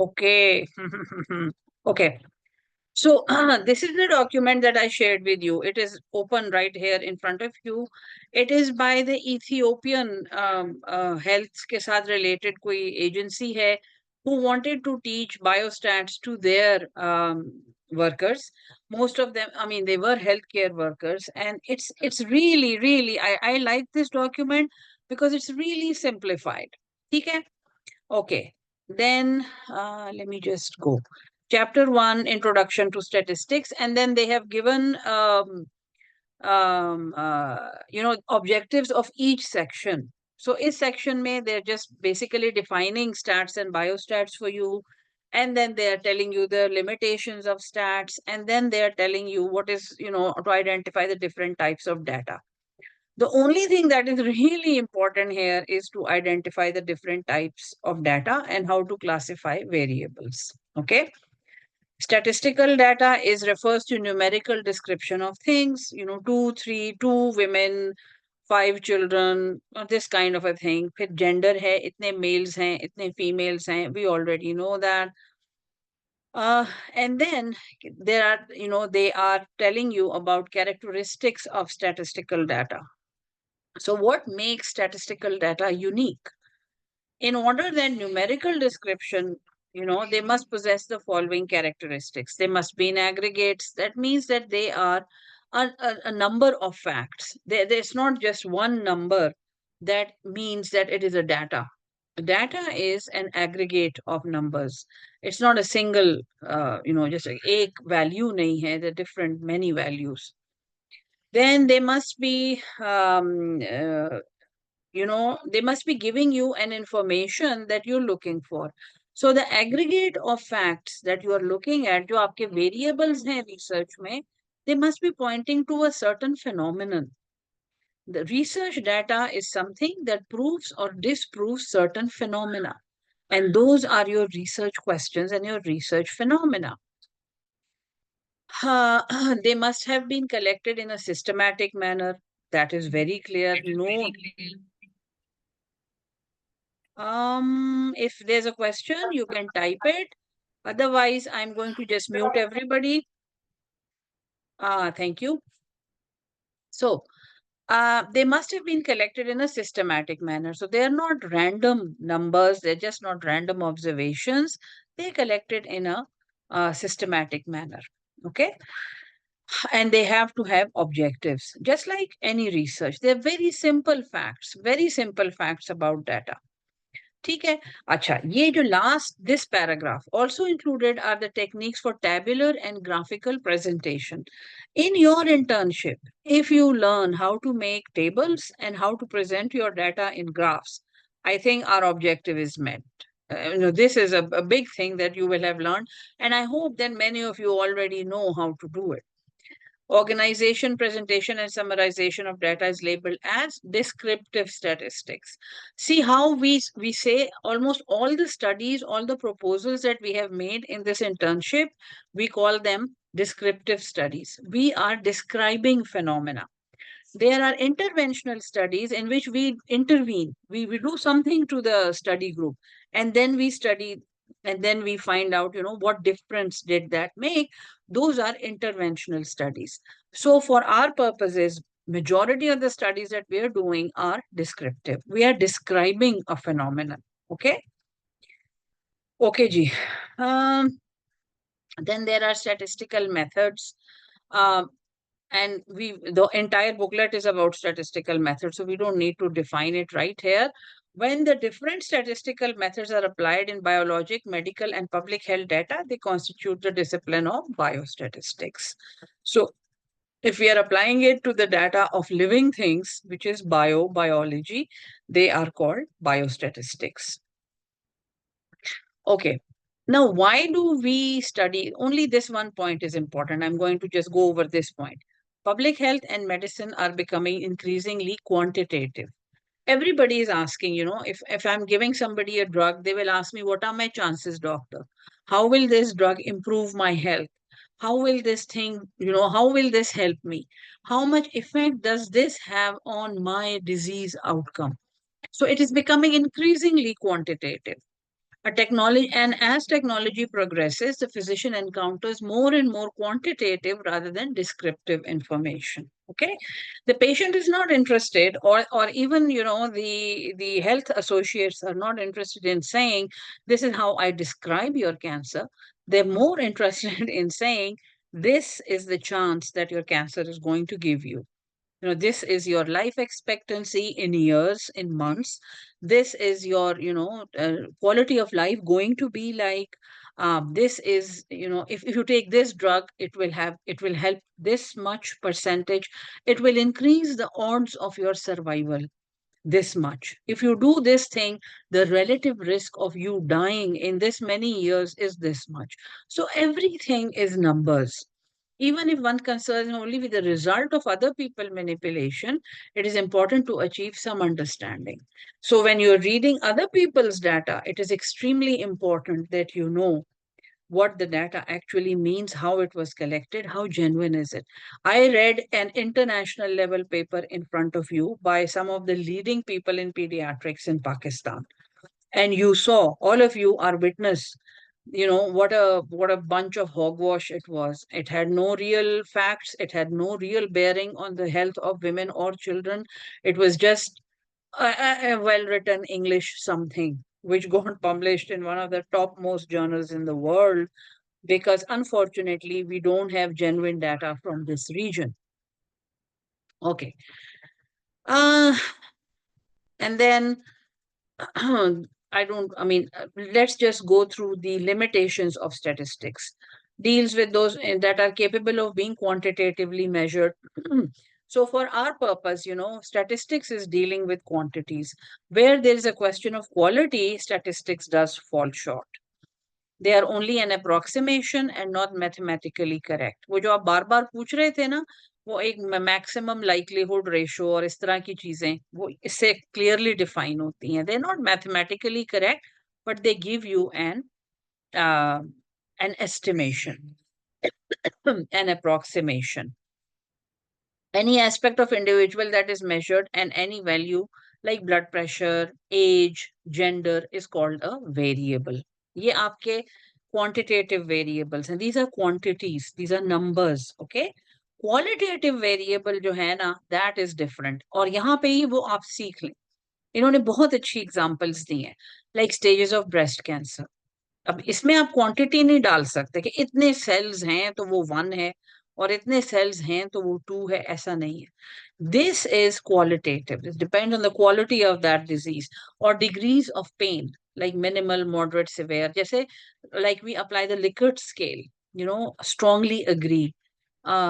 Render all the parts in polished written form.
Okay. Okay. So this is the document that I shared with you. It is open right here in front of you. It is by the Ethiopian health के साथ related कोई agency है who wanted to teach biostats to their workers. Most of them, I mean, they were healthcare workers, and it's really really I like this document because it's really simplified. ठीक है? Okay. Then let me just go. Chapter 1, Introduction to Statistics, and then they have given objectives of each section. So in section may they're just basically defining stats and biostats for you, and then they are telling you the limitations of stats, and then they are telling you what is, to identify the different types of data. The only thing that is really important here is to identify the different types of data and how to classify variables. Okay. Statistical data is refers to numerical description of things, two, three, two women, five children, or this kind of a thing. फिर gender है, इतने males हैं, इतने females हैं. We already know that. And then there are, they are telling you about characteristics of statistical data. So what makes statistical data unique? In order that numerical description, they must possess the following characteristics. They must be in aggregates. That means that they are a number of facts. There's not just one number that means that it is a data. Data is an aggregate of numbers. It's not a single, just a ek value nahi hai. There are different, many values. Then they must be they must be giving you an information that you're looking for. So the aggregate of facts that you are looking at, जो आपके variables हैं research में, they must be pointing to a certain phenomenon. The research data is something that proves or disproves certain phenomena. And those are your research questions and your research phenomena. They must have been collected in a systematic manner. That is very clear. No. If there's a question, you can type it. Otherwise, I'm going to just mute everybody. Thank you. So, they must have been collected in a systematic manner. So they're not random numbers. They're just not random observations. They're collected in a systematic manner. Okay. And they have to have objectives, just like any research. They're very simple facts about data. ठीक है अच्छा ये जो last this paragraph also included are the techniques for tabular and graphical presentation. In your internship, if you learn how to make tables and how to present your data in graphs, I think our objective is met. This is a big thing that you will have learned, and I hope that many of you already know how to do it. Organization, presentation, and summarization of data is labeled as descriptive statistics. See how we say almost all the studies, all the proposals that we have made in this internship, we call them descriptive studies. We are describing phenomena. There are interventional studies in which we intervene. We do something to the study group, and then we study, and then we find out, what difference did that make. Those are interventional studies. So for our purposes, majority of the studies that we are doing are descriptive. We are describing a phenomenon. Okay. Okay, ji. Then there are statistical methods. And the entire booklet is about statistical methods, so we don't need to define it right here. When the different statistical methods are applied in biologic, medical, and public health data, they constitute the discipline of biostatistics. So if we are applying it to the data of living things, which is biology, they are called biostatistics. Okay. Now, why do we study? Only this one point is important. I'm going to just go over this point. Public health and medicine are becoming increasingly quantitative. Everybody is asking, if I'm giving somebody a drug, they will ask me, what are my chances, doctor? How will this drug improve my health? How will this thing, how will this help me? How much effect does this have on my disease outcome? So it is becoming increasingly quantitative. A technology, and as technology progresses, the physician encounters more and more quantitative rather than descriptive information. Okay, the patient is not interested, or even the health associates are not interested in saying this is how I describe your cancer. They're more interested in saying this is the chance that your cancer is going to give you. This is your life expectancy in years, in months. This is your quality of life going to be like. This is, if you take this drug, it will help this much percentage. It will increase the odds of your survival this much. If you do this thing, the relative risk of you dying in this many years is this much. So everything is numbers. Even if one concerns only with the result of other people manipulation, it is important to achieve some understanding. So when you're reading other people's data, it is extremely important that you know what the data actually means, how it was collected, how genuine is it. I read an international level paper in front of you by some of the leading people in pediatrics in Pakistan. And you saw, all of you are witness, what a bunch of hogwash it was. It had no real facts, it had no real bearing on the health of women or children. It was just a well written English something which got published in one of the topmost journals in the world, because unfortunately we don't have genuine data from this region. Okay. uh, and then let's just go through the limitations of statistics. Deals with those that are capable of being quantitatively measured. So for our purpose, statistics is dealing with quantities. Where there is a question of quality, statistics does fall short. They are only an approximation and not mathematically correct. वो जो आप बार बार पूछ रहे थे ना, वो एक maximum likelihood ratio और इस तरह की चीजें वो इससे clearly define होती हैं. They're not mathematically correct, but they give you uh, an estimation, an approximation. Any aspect of individual that is measured and any value like blood pressure, age, gender is called a variable. ये आपके quantitative variables and these are quantities, these are numbers. Okay, qualitative variable जो है ना, that is different. और यहाँ पे ही वो आप सीख लें. इन्होंने बहुत अच्छी examples दी हैं, like stages of breast cancer. अब इसमें आप क्वांटिटी नहीं डाल सकते कि इतने सेल्स हैं तो वो 1 है और इतने सेल्स हैं तो वो 2 है, ऐसा नहीं है. This is qualitative. It depends on the quality of that disease or degrees of pain, like minimal, moderate, severe. Just like we apply the Likert scale, strongly agree,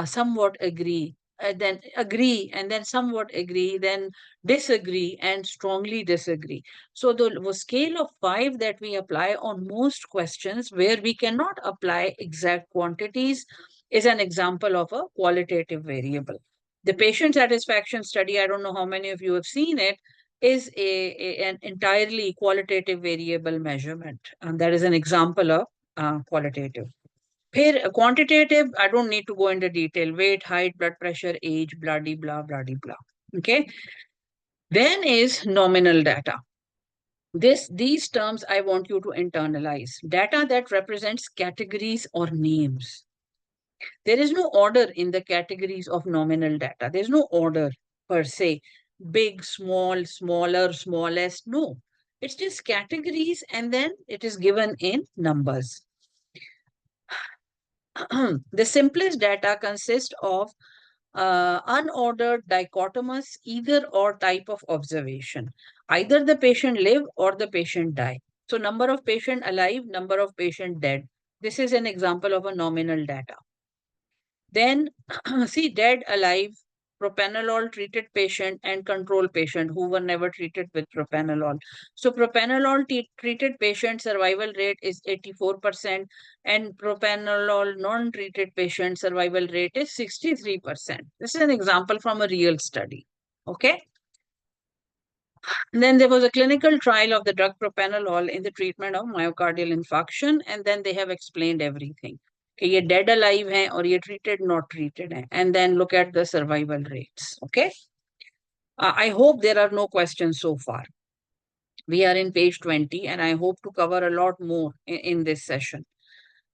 somewhat agree, then agree, and then somewhat agree, then disagree, and strongly disagree. So the scale of 5 that we apply on most questions where we cannot apply exact quantities is an example of a qualitative variable. The patient satisfaction study, I don't know how many of you have seen it, is an entirely qualitative variable measurement. And that is an example of qualitative. Quantitative, I don't need to go into detail. Weight, height, blood pressure, age, blah, blah, blah, blah. Okay. Then is nominal data. These terms I want you to internalize. Data that represents categories or names. There is no order in the categories of nominal data. There's no order per se. Big, small, smaller, smallest. No. It's just categories and then it is given in numbers. The simplest data consists of unordered dichotomous either or type of observation. Either the patient live or the patient die. So number of patient alive, number of patient dead. This is an example of a nominal data. Then see dead, alive, propranolol treated patient and control patient who were never treated with propranolol. So propranolol treated patient survival rate is 84% and propranolol non-treated patient survival rate is 63%. This is an example from a real study. Okay. And then there was a clinical trial of the drug propranolol in the treatment of myocardial infarction, and then they have explained everything. कि ये dead alive हैं और ये treated not treated हैं, and then look at the survival rates. Okay. I hope there are no questions so far. We are in page 20, and I hope to cover a lot more in this session.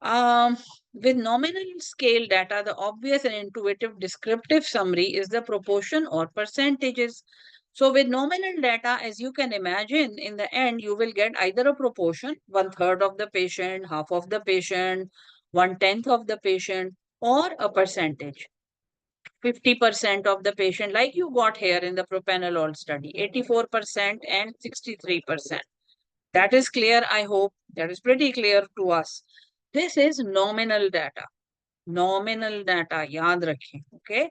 Um, with nominal scale data, the obvious and intuitive descriptive summary is the proportion or percentages. So with nominal data, as you can imagine, in the end, you will get either a proportion, 1/3 of the patient, half of the patient, 1/10 of the patient, or a percentage. 50% of the patient, like you got here in the propanolol study, 84% and 63%. That is clear, I hope. That is pretty clear to us. This is nominal data. Nominal data, yaad rakhein, okay?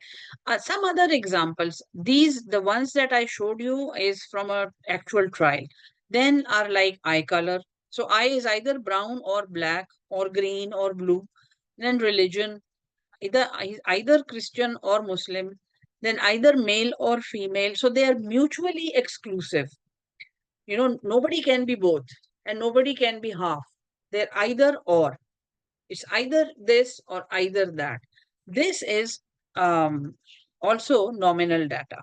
Some other examples. These, the ones that I showed you is from an actual trial. Then are like eye color. So eye is either brown or black or green or blue. Then religion, either Christian or Muslim. Then either male or female. So they are mutually exclusive. You know, nobody can be both and nobody can be half. They're either or. It's either this or either that. This is also nominal data,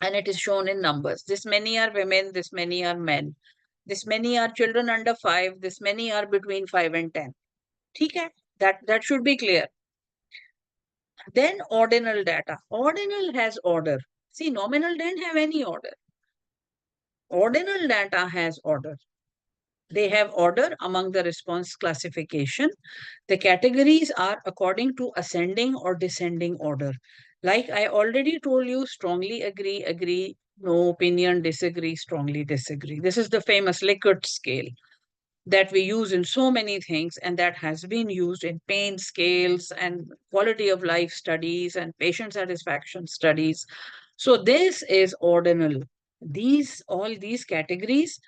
and it is shown in numbers. This many are women, this many are men. This many are children under 5, this many are between 5 and 10. Okay? That should be clear. Then ordinal data. Ordinal has order. See, nominal didn't have any order. Ordinal data has order. They have order among the response classification. The categories are according to ascending or descending order. Like I already told you, strongly agree, agree, no opinion, disagree, strongly disagree. This is the famous Likert scale that we use in so many things, and that has been used in pain scales and quality of life studies and patient satisfaction studies. So this is ordinal. All these categories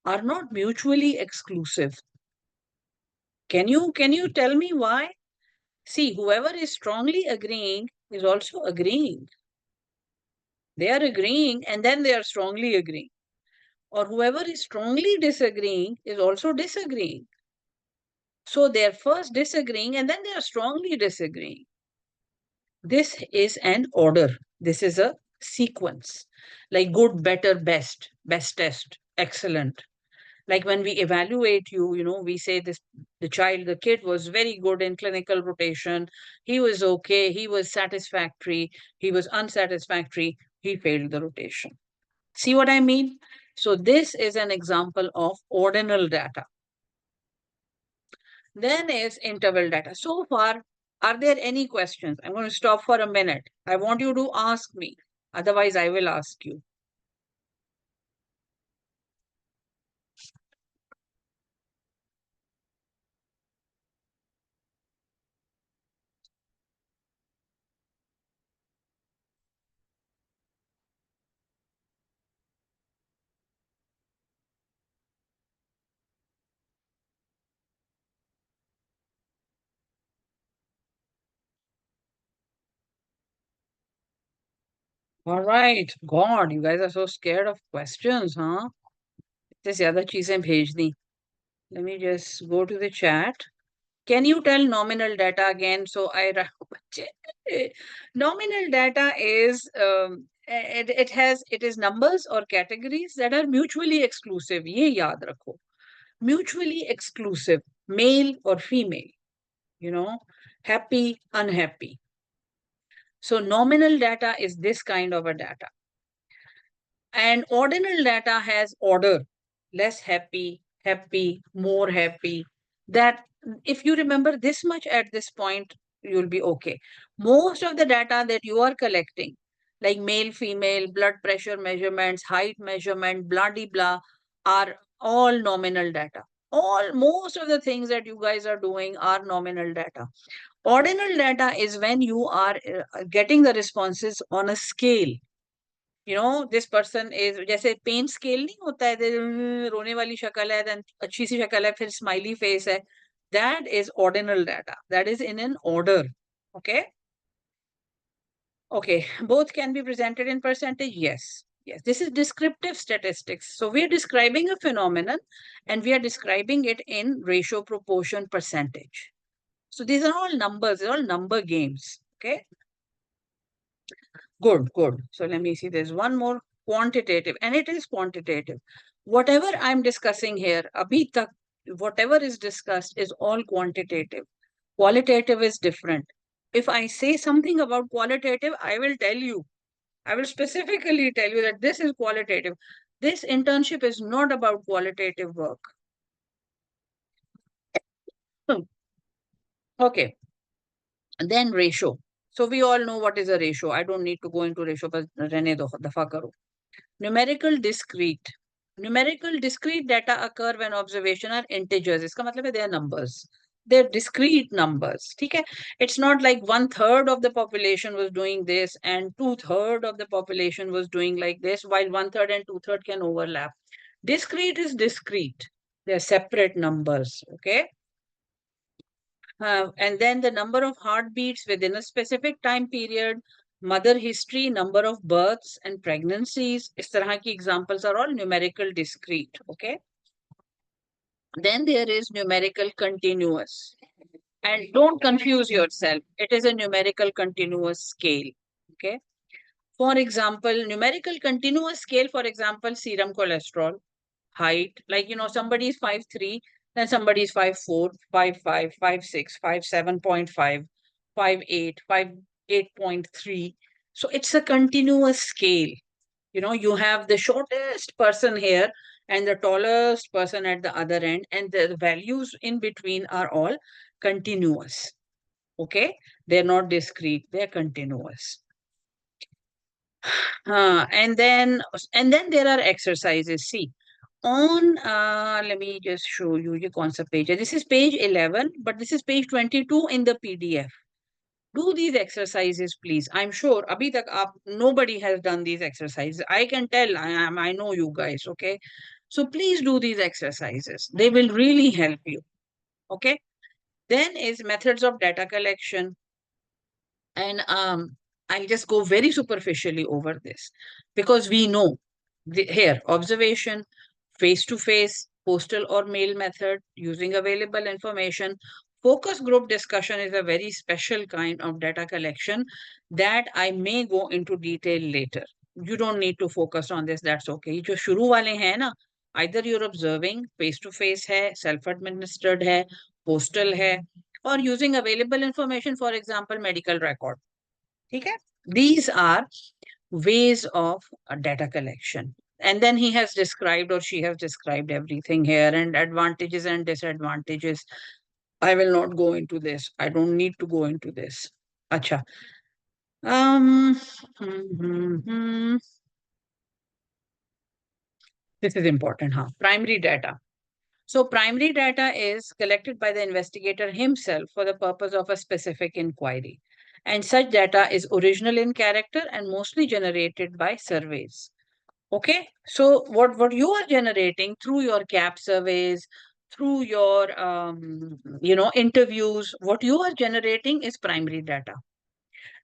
are not mutually exclusive. Can you tell me why? See, whoever is strongly agreeing is also agreeing. They are agreeing and then they are strongly agreeing. Or whoever is strongly disagreeing is also disagreeing. So they're first disagreeing and then they are strongly disagreeing. This is an order. This is a sequence. Like good, better, best, bestest, excellent. Like when we evaluate you, we say this, the kid was very good in clinical rotation. He was okay. He was satisfactory. He was unsatisfactory. He failed the rotation. See what I mean? So this is an example of ordinal data. Then is interval data. So far, are there any questions? I'm going to stop for a minute. I want you to ask me. Otherwise, I will ask you. All right. God, you guys are so scared of questions, huh? इतने ज़्यादा चीज़ें भेज दी. Let me just go to the chat. Can you tell nominal data again? So nominal data is it is numbers or categories that are mutually exclusive. ये याद रखो. Mutually exclusive, male or female. Happy, unhappy. So nominal data is this kind of a data. And ordinal data has order, less happy, happy, more happy. That if you remember this much at this point, you'll be okay. Most of the data that you are collecting, like male, female, blood pressure measurements, height measurement, blah, de blah, are all nominal data. Most of the things that you guys are doing are nominal data. Ordinal data is when you are getting the responses on a scale. This person is, जैसे pen scale नहीं होता है, रोने वाली शक्ल है, then अच्छी सी शक्ल है, फिर स्माइली फेस है. That is ordinal data. That is in an order. Okay. Okay. Both can be presented in percentage. Yes. Yes. This is descriptive statistics. So we are describing a phenomenon and we are describing it in ratio, proportion, percentage. So these are all numbers. They're all number games. Okay. Good, good. So let me see. There's one more quantitative, and it is quantitative. Whatever I'm discussing here, abhi tak, whatever is discussed is all quantitative. Qualitative is different. If I say something about qualitative, I will tell you, I will specifically tell you that this is qualitative. This internship is not about qualitative work. Okay, and then ratio. So we all know what is a ratio. I don't need to go into ratio, but rehne do, dafa karo. Numerical discrete. Numerical discrete data occur when observation are integers. Iska matlab hai they are numbers. They're discrete numbers. Okay? It's not like 1/3 of the population was doing this and 2/3 of the population was doing like this, while 1/3 and 2/3 can overlap. Discrete is discrete. They're separate numbers. Okay? And then the number of heartbeats within a specific time period, mother history, number of births and pregnancies. Is tarah ki examples are all numerical discrete. Okay. Then there is numerical continuous. And don't confuse yourself. It is a numerical continuous scale. Okay. For example, numerical continuous scale, for example, serum cholesterol, height, like, somebody is 5'3", then somebody is 5'4", 5'5", 5'6", 5'7.5", 5'8", 5'8.3". So it's a continuous scale. You have the shortest person here and the tallest person at the other end, and the values in between are all continuous. Okay? They're not discrete, they're continuous. And then there are exercises. See, on let me just show you your concept page. This is page 11, but this is page 22 in the PDF. Do these exercises, please. I'm sure abhi tak nobody has done these exercises. I can tell. I know you guys. Okay, so please do these exercises. They will really help you. Okay. Then is methods of data collection. And I'll just go very superficially over this because we know here observation, face to face, postal or mail method, using available information. Focus group discussion is a very special kind of data collection that I may go into detail later. You don't need to focus on this, that's okay. जो शुरू वाले हैं ना, either you're observing, face to face है, self administered है, postal है, or using available information, for example, medical record. Okay? These are ways of data collection. And then he has described, or she has described, everything here, and advantages and disadvantages. I will not go into this. I don't need to go into this. Acha. Um, This is important, huh? Primary data. So primary data is collected by the investigator himself for the purpose of a specific inquiry. And such data is original in character and mostly generated by surveys. Okay, so what you are generating through your CAP surveys, through your interviews, what you are generating is primary data.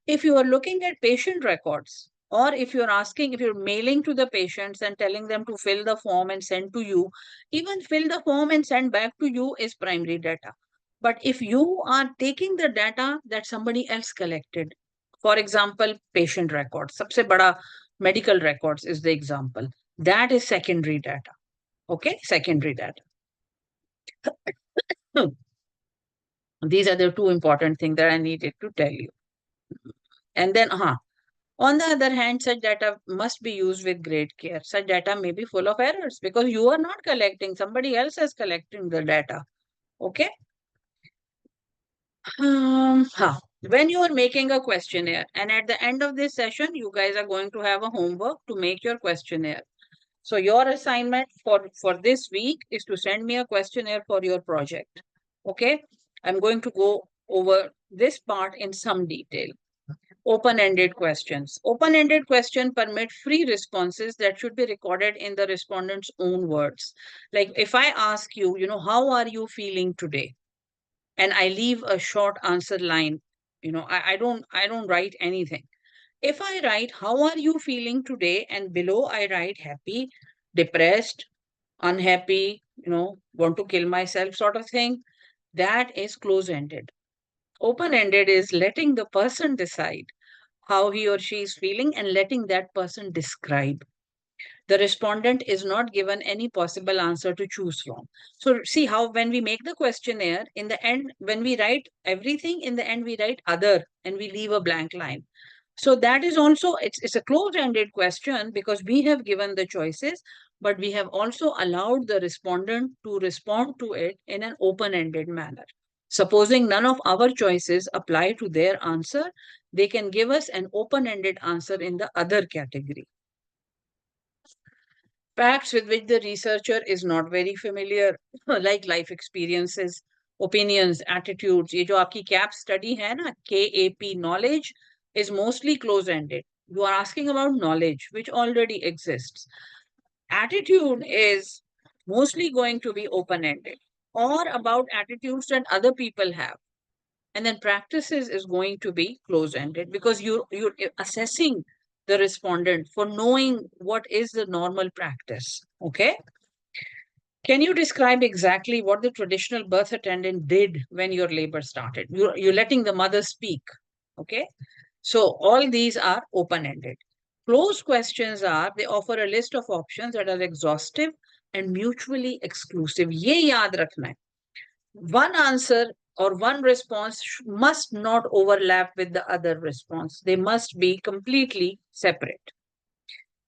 If you are looking at patient records, or if you're mailing to the patients and telling them to fill the form and send to you, even fill the form and send back to you is primary data. But if you are taking the data that somebody else collected, for example, patient records, sabse bada medical records is the example, that is secondary data. Okay, secondary data. These are the two important things that I needed to tell you. And then, on the other hand, such data must be used with great care. Such data may be full of errors because you are not collecting, somebody else is collecting the data. Okay. When you are making a questionnaire, and at the end of this session, you guys are going to have a homework to make your questionnaire. So your assignment for this week is to send me a questionnaire for your project. Okay. I'm going to go over this part in some detail. Open-ended questions. Open-ended question permit free responses that should be recorded in the respondent's own words. Like if I ask you, how are you feeling today? And I leave a short answer line, I don't write anything. If I write, how are you feeling today? And below I write happy, depressed, unhappy, want to kill myself sort of thing, that is close-ended. Open-ended is letting the person decide how he or she is feeling and letting that person describe. The respondent is not given any possible answer to choose from. So see how when we make the questionnaire, in the end, when we write everything, in the end we write other and we leave a blank line. So that is also, it's a closed-ended question because we have given the choices, but we have also allowed the respondent to respond to it in an open-ended manner. Supposing none of our choices apply to their answer, they can give us an open-ended answer in the other category. Facts with which the researcher is not very familiar, like life experiences, opinions, attitudes. ये जो आपकी CAP study है ना, KAP knowledge is mostly close-ended. You are asking about knowledge which already exists. Attitude is mostly going to be open-ended or about attitudes that other people have. And then practices is going to be close-ended because you're assessing the respondent for knowing what is the normal practice. Okay. Can you describe exactly what the traditional birth attendant did when your labor started? You're letting the mother speak. Okay. So all these are open-ended. Closed questions are, they offer a list of options that are exhaustive and mutually exclusive. Ye yaad rakhna hai. One answer or one response must not overlap with the other response. They must be completely separate.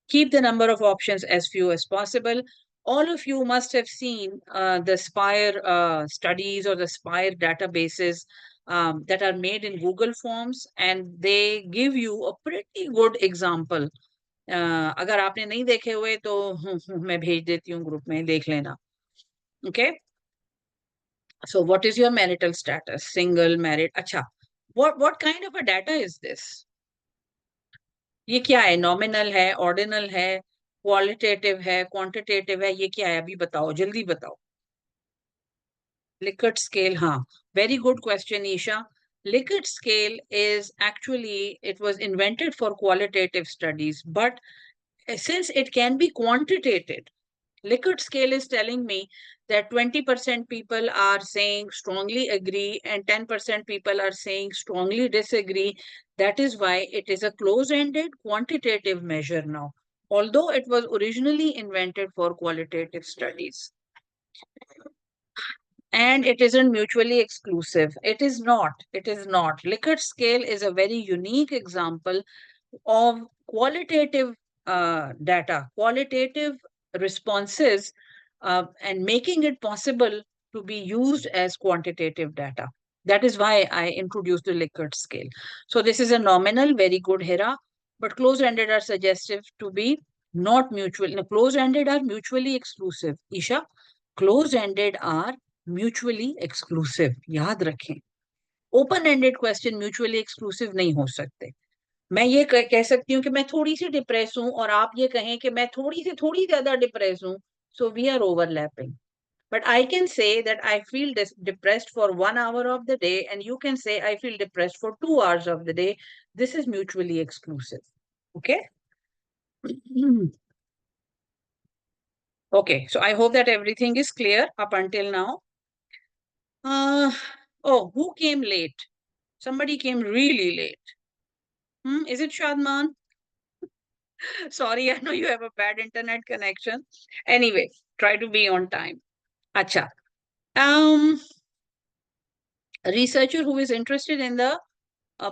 Keep the number of options as few as possible. All of you must have seen the SPIRE studies or the SPIRE databases that are made in Google Forms, and they give you a pretty good example. अगर आपने नहीं देखे हुए तो मैं भेज देती हूँ ग्रुप में, देख लेना. Okay. So what is your marital status? Single, married? Acha. What kind of a data is this? ये क्या है? Nominal है, ordinal है, qualitative है, quantitative है, ये क्या है? अभी बताओ, जल्दी बताओ. Likert scale, हाँ. Very good question, Isha. Likert scale is actually, it was invented for qualitative studies, but since it can be quantitated, Likert scale is telling me that 20% people are saying strongly agree and 10% people are saying strongly disagree. That is why it is a close-ended quantitative measure now, although it was originally invented for qualitative studies. And it isn't mutually exclusive. It is not. It is not. Likert scale is a very unique example of qualitative data, qualitative responses, and making it possible to be used as quantitative data. That is why I introduced the Likert scale. So this is a nominal, very good, Hira, but close-ended are suggestive to be not mutual. No, close-ended are mutually exclusive. Isha, close-ended are mutually exclusive. याद रखें. Open-ended question mutually exclusive नहीं हो सकते. मैं ये कह सकती हूँ कि मैं थोड़ी सी डिप्रेस हूँ और आप ये कहें कि मैं थोड़ी ज्यादा डिप्रेस हूँ. So we are overlapping. But I can say that I feel depressed for 1 hour of the day, and you can say I feel depressed for 2 hours of the day. This is mutually exclusive. Okay. Okay. So I hope that everything is clear up until now. Oh, who came late? Somebody came really late. Is it Shadman? Sorry, I know you have a bad internet connection. Anyway, try to be on time. Acha. A researcher who is interested in the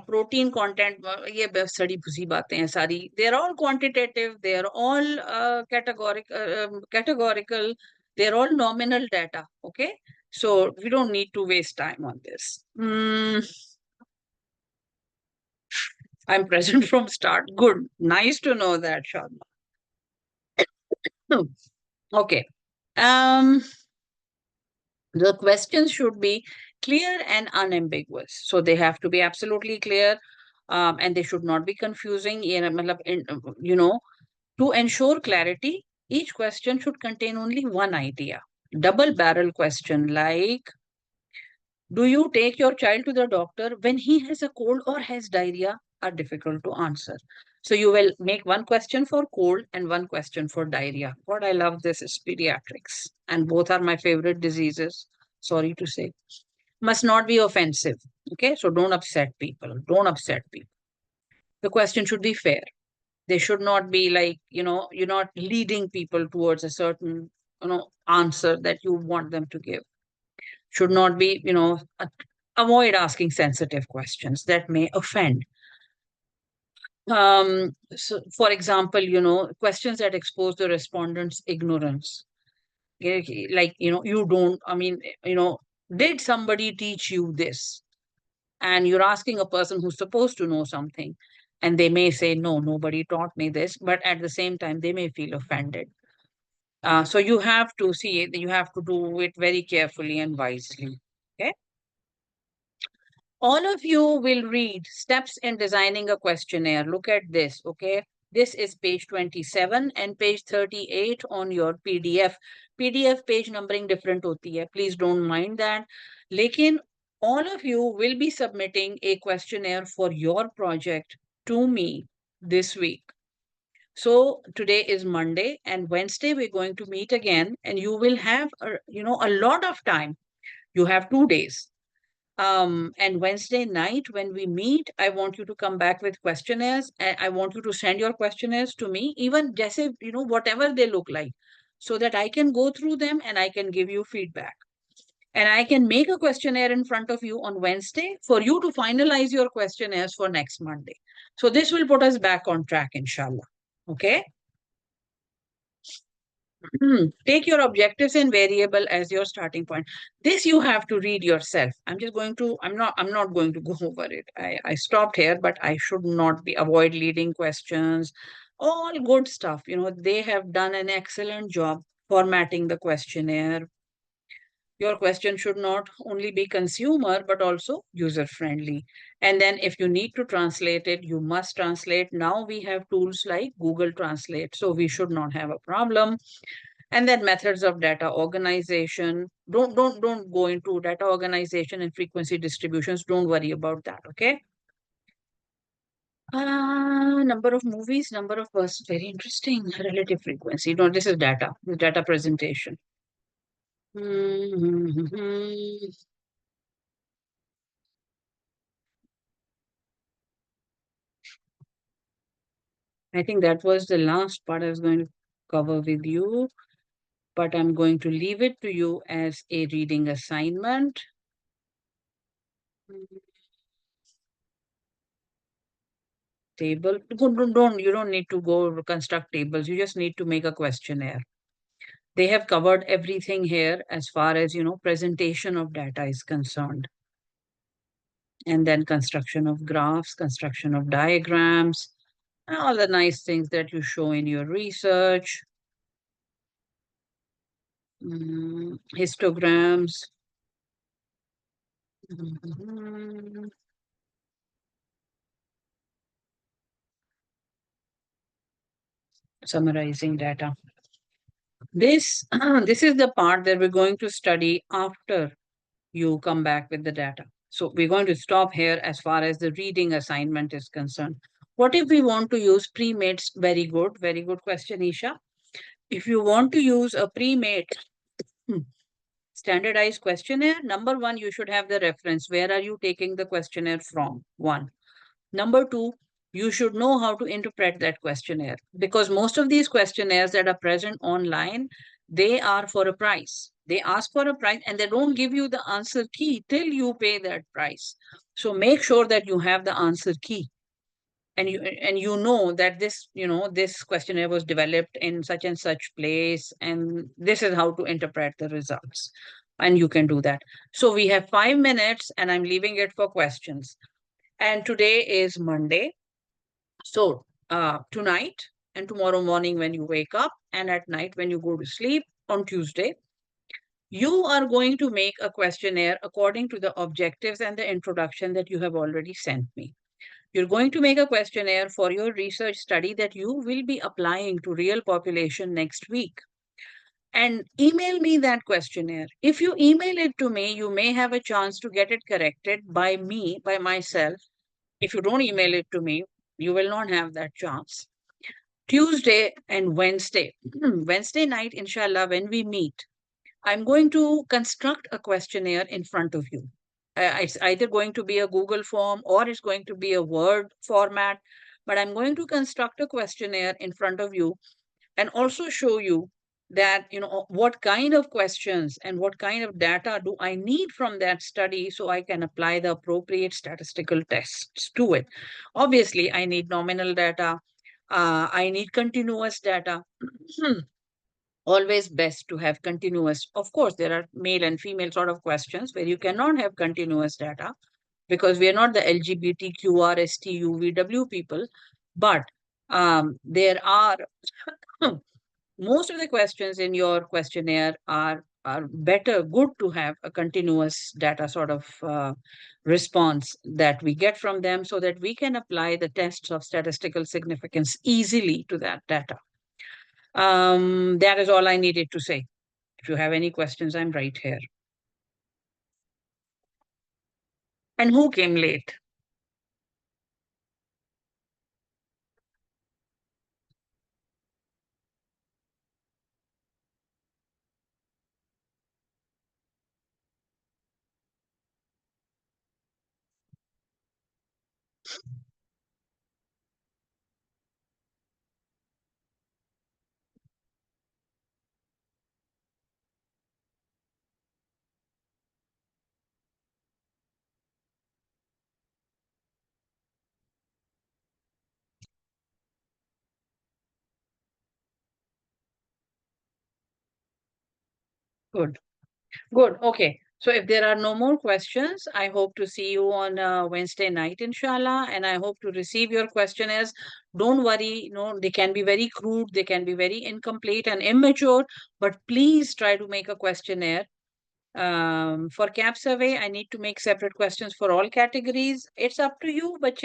protein content, ये बड़ी बुरी बातें हैं सारी. They are all quantitative. They are all categorical. They are all nominal data. Okay, so we don't need to waste time on this. I'm present from start. Good. Nice to know that, Sharma. Okay. The questions should be clear and unambiguous. So they have to be absolutely clear, and they should not be confusing. You know, to ensure clarity, each question should contain only one idea. Double barrel question like, do you take your child to the doctor when he has a cold or has diarrhea? Are difficult to answer. So you will make one question for cold and one question for diarrhea. What I love this is pediatrics, and both are my favorite diseases. Sorry to say. Must not be offensive. Okay, so don't upset people. Don't upset people. The question should be fair. They should not be like, you're not leading people towards a certain, answer that you want them to give. Should not be, avoid asking sensitive questions that may offend. So for example, questions that expose the respondent's ignorance. Like, you don't, I mean, did somebody teach you this? And you're asking a person who's supposed to know something, and they may say, no, nobody taught me this, but at the same time, they may feel offended. So you have to see it, you have to do it very carefully and wisely. Okay. All of you will read steps in designing a questionnaire. Look at this. Okay. This is page 27 and page 38 on your PDF. PDF page numbering different hoti hai. Please don't mind that. Lekin all of you will be submitting a questionnaire for your project to me this week. So today is Monday, and Wednesday we're going to meet again, and you will have a lot of time. You have 2 days. And Wednesday night when we meet, I want you to come back with questionnaires. I want you to send your questionnaires to me, even just whatever they look like, so that I can go through them and I can give you feedback. And I can make a questionnaire in front of you on Wednesday for you to finalize your questionnaires for next Monday. So this will put us back on track, inshallah. Okay. Take your objectives and variable as your starting point. This you have to read yourself. I'm not going to go over it. I stopped here, but I should not be avoid leading questions. All good stuff. They have done an excellent job formatting the questionnaire. Your question should not only be consumer, but also user friendly. And then if you need to translate it, you must translate. Now we have tools like Google Translate, so we should not have a problem. And then methods of data organization. Don't go into data organization and frequency distributions. Don't worry about that. Okay. Number of movies, number of persons. Very interesting. Relative frequency. No, this is data presentation. Mhm. I think that was the last part I was going to cover with you, but I'm going to leave it to you as a reading assignment. Table. You don't need to go construct tables. You just need to make a questionnaire. They have covered everything here as far as, presentation of data is concerned. And then construction of graphs, construction of diagrams, and all the nice things that you show in your research. Histograms. Mhm. Summarizing data. This, this is the part that we're going to study after you come back with the data. So we're going to stop here as far as the reading assignment is concerned. What if we want to use pre-made? Very good question, Isha. If you want to use a pre-made standardized questionnaire, number one, you should have the reference. Where are you taking the questionnaire from? One. Number two, you should know how to interpret that questionnaire, because most of these questionnaires that are present online, they are for a price. They ask for a price and they don't give you the answer key till you pay that price. So make sure that you have the answer key, and you know that this questionnaire was developed in such and such place, and this is how to interpret the results, and you can do that. So we have 5 minutes and I'm leaving it for questions. And today is Monday. So tonight and tomorrow morning when you wake up, and at night when you go to sleep on Tuesday, you are going to make a questionnaire according to the objectives and the introduction that you have already sent me. You're going to make a questionnaire for your research study that you will be applying to real population next week. And email me that questionnaire. If you email it to me, you may have a chance to get it corrected by me, by myself. If you don't email it to me, you will not have that chance. Tuesday and Wednesday, Wednesday night, inshallah, when we meet, I'm going to construct a questionnaire in front of you. It's either going to be a Google form or it's going to be a Word format. but I'm going to construct a questionnaire in front of you and also show you that, what kind of questions and what kind of data do I need from that study so I can apply the appropriate statistical tests to it. Obviously, I need nominal data. I need continuous data. Always best to have continuous. Of course, there are male and female sort of questions where you cannot have continuous data because we are not the LGBTQRSTUVW people, but there are most of the questions in your questionnaire are better, good to have a continuous data sort of response that we get from them so that we can apply the tests of statistical significance easily to that data. That is all I needed to say. If you have any questions, I'm right here. And who came late? Good. Good. Okay. So if there are no more questions, I hope to see you on Wednesday night, inshallah, and I hope to receive your questionnaires. Don't worry, they can be very crude, they can be very incomplete and immature, but please try to make a questionnaire. For CAP survey, I need to make separate questions for all categories. It's up to you, but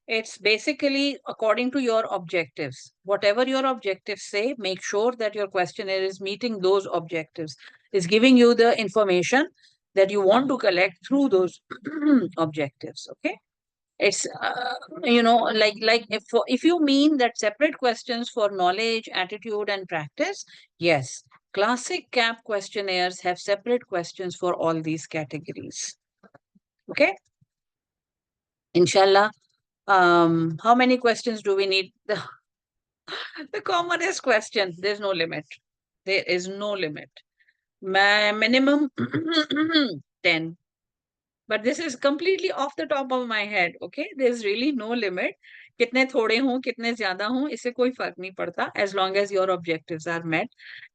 it's basically according to your objectives. Whatever your objectives say, make sure that your questionnaire is meeting those objectives, is giving you the information that you want to collect through those objectives. Okay. It's like if you mean that separate questions for knowledge, attitude, and practice, yes, classic CAP questionnaires have separate questions for all these categories. Okay, inshallah. How many questions do we need? The commonest question. There's no limit. There is no limit. Minimum 10. But this is completely off the top of my head. Okay, there's really no limit. कितने थोड़े हों, कितने ज्यादा हों, इससे कोई फर्क नहीं पड़ता, as long as your objectives are met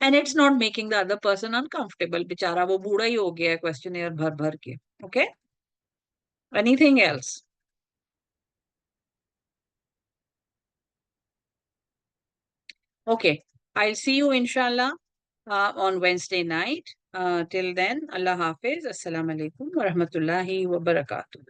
and it's not making the other person uncomfortable. बेचारा वो बूढ़ा ही हो गया है questionnaire भर भर के. Okay, anything else? Okay, I'll see you inshallah on Wednesday night. Till then, Allah Hafiz. Assalamu alaikum wa rahmatullahi wa barakatuh.